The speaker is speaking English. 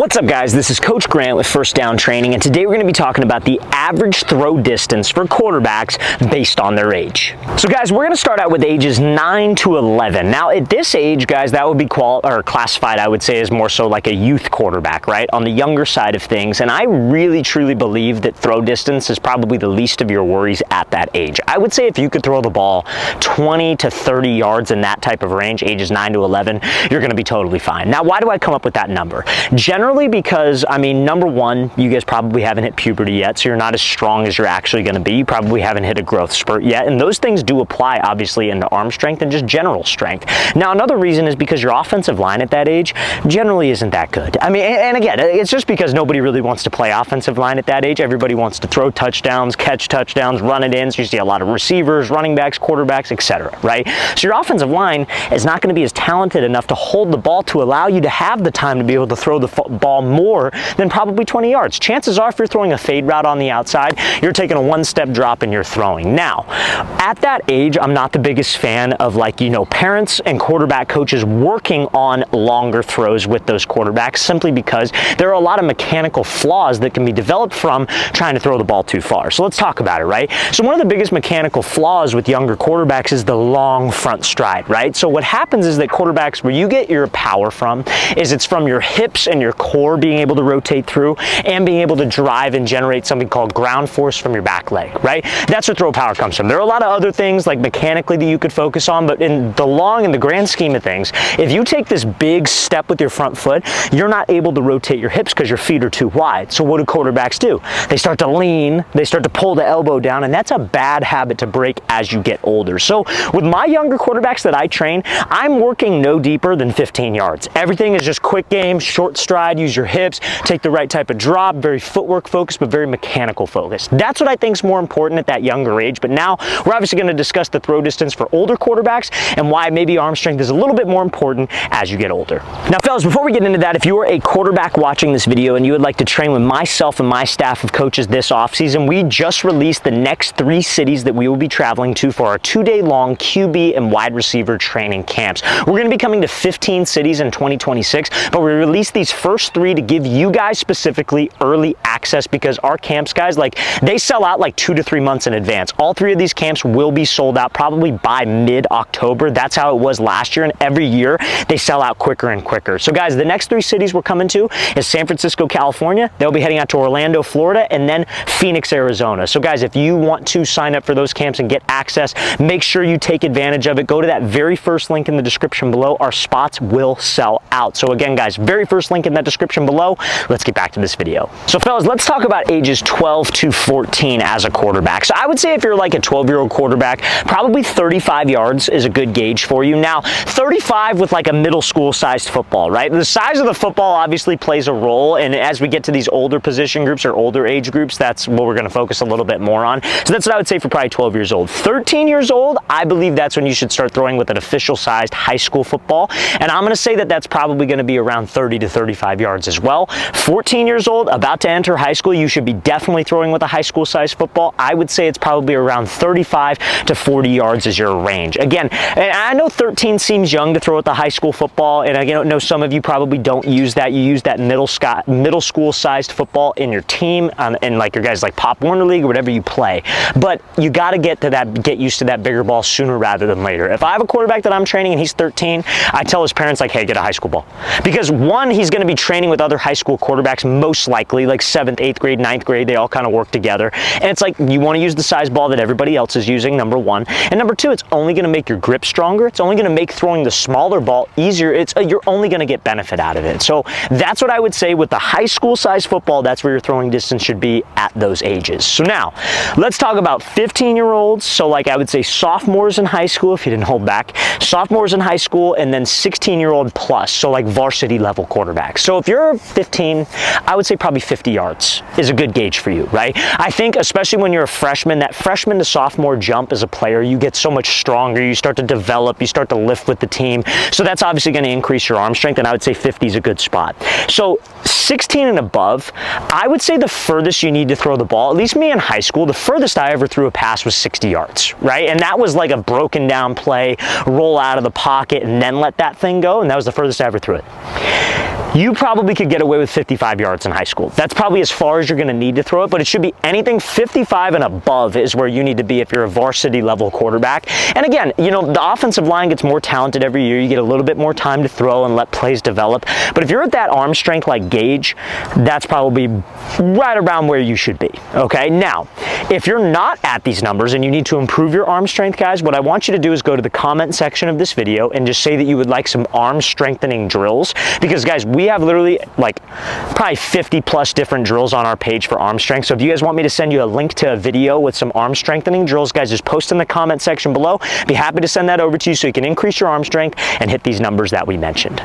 What's up, guys? This is Coach Grant with First Down Training, and today we're going to be talking about the average throw distance for quarterbacks based on their age. So guys, we're going to start out with ages 9 to 11. Now at this age, guys, that would be classified, I would say, as more so like a youth quarterback, right? On the younger side of things. And I really truly believe that throw distance is probably the least of your worries at that age. I would say if you could throw the ball 20 to 30 yards in that type of range, ages 9 to 11, you're going to be totally fine. Now, why do I come up with that number? Generally because, I mean, number one, you guys probably haven't hit puberty yet, so you're not as strong as you're actually going to be. You probably haven't hit a growth spurt yet, and those things do apply, obviously, into arm strength and just general strength. Now, another reason is because your offensive line at that age generally isn't that good. I mean, and again, it's just because nobody really wants to play offensive line at that age. Everybody wants to throw touchdowns, catch touchdowns, run it in, so you see a lot of receivers, running backs, quarterbacks, etc., right? So your offensive line is not going to be as talented enough to hold the ball to allow you to have the time to be able to throw the ball more than probably 20 yards. Chances are, if you're throwing a fade route on the outside, you're taking a one-step drop and you're throwing. Now, at that age, I'm not the biggest fan of, like, you know, parents and quarterback coaches working on longer throws with those quarterbacks, simply because there are a lot of mechanical flaws that can be developed from trying to throw the ball too far. So let's talk about it, right? So one of the biggest mechanical flaws with younger quarterbacks is the long front stride, right? So what happens is that quarterbacks, where you get your power from, is it's from your hips and your core being able to rotate through and being able to drive and generate something called ground force from your back leg, right? That's where throw power comes from. There are a lot of other things like mechanically that you could focus on, but in the grand scheme of things, if you take this big step with your front foot, you're not able to rotate your hips because your feet are too wide. So what do quarterbacks do? They start to lean, they start to pull the elbow down, and that's a bad habit to break as you get older. So with my younger quarterbacks that I train, I'm working no deeper than 15 yards. Everything is just quick game, short stride, use your hips, take the right type of drop, very footwork focused, but very mechanical focused. That's what I think is more important at that younger age. But now we're obviously going to discuss the throw distance for older quarterbacks and why maybe arm strength is a little bit more important as you get older. Now, fellas, before we get into that, if you are a quarterback watching this video and you would like to train with myself and my staff of coaches this offseason, we just released the next 3 cities that we will be traveling to for our 2-day-long QB and wide receiver training camps. We're going to be coming to 15 cities in 2026, but we released these first 3 to give you guys specifically early access, because our camps, guys, like, they sell out like 2 to 3 months in advance. All 3 of these camps will be sold out probably by mid-October. That's how it was last year, and every year they sell out quicker and quicker. So guys, the next 3 cities we're coming to is San Francisco, California. They'll be heading out to Orlando, Florida, and then Phoenix, Arizona. So guys, if you want to sign up for those camps and get access, make sure you take advantage of it. Go to that very first link in the description below. Our spots will sell out. So again, guys, very first link in that description below. Let's get back to this video. So fellas, let's talk about ages 12 to 14 as a quarterback. So I would say if you're like a 12-year-old quarterback, probably 35 yards is a good gauge for you. Now, 35 with like a middle school sized football, right? The size of the football obviously plays a role, and as we get to these older position groups or older age groups, that's what we're going to focus a little bit more on. So that's what I would say for probably 12 years old. 13 years old, I believe that's when you should start throwing with an official sized high school football, and I'm going to say that that's probably going to be around 30 to 35 yards as well. 14 years old, about to enter high school, you should be definitely throwing with a high school sized football. I would say it's probably around 35 to 40 yards is your range. Again, and I know 13 seems young to throw at the high school football, and I know some of you probably don't use that. You use that middle school sized football in your team, and like your guys like Pop Warner League or whatever you play. But you got to get used to that bigger ball sooner rather than later. If I have a quarterback that I'm training and he's 13, I tell his parents, like, hey, get a high school ball. Because one, he's going to be training with other high school quarterbacks, most likely, like 7th, 8th grade, 9th grade, they all kind of work together. And it's like, you want to use the size ball that everybody else is using, number one. And number two, it's only going to make your grip stronger. It's only going to make throwing the smaller ball easier. You're only going to get benefit out of it. So that's what I would say with the high school size football. That's where your throwing distance should be at those ages. So now let's talk about 15-year-olds. So like I would say sophomores in high school, if you didn't hold back, sophomores in high school, and then 16-year-old plus. So like varsity level quarterbacks. So if you're 15, I would say probably 50 yards is a good gauge for you, right? I think especially when you're a freshman, that freshman to sophomore jump as a player, you get so much stronger. You start to develop, you start to lift with the team. So that's obviously going to increase your arm strength, and I would say 50 is a good spot. So 16 and above, I would say the furthest you need to throw the ball, at least me in high school, the furthest I ever threw a pass was 60 yards, right? And that was like a broken down play, roll out of the pocket, and then let that thing go, and that was the furthest I ever threw it. you probably could get away with 55 yards in high school. That's probably as far as you're gonna need to throw it, but it should be anything 55 and above is where you need to be if you're a varsity level quarterback. And again, you know, the offensive line gets more talented every year. You get a little bit more time to throw and let plays develop. But if you're at that arm strength like Gage, that's probably right around where you should be, okay? Now, if you're not at these numbers and you need to improve your arm strength, guys, what I want you to do is go to the comment section of this video and just say that you would like some arm strengthening drills, because guys, we have literally like probably 50 plus different drills on our page for arm strength. So if you guys want me to send you a link to a video with some arm strengthening drills, guys, just post in the comment section below. Be happy to send that over to you so you can increase your arm strength and hit these numbers that we mentioned.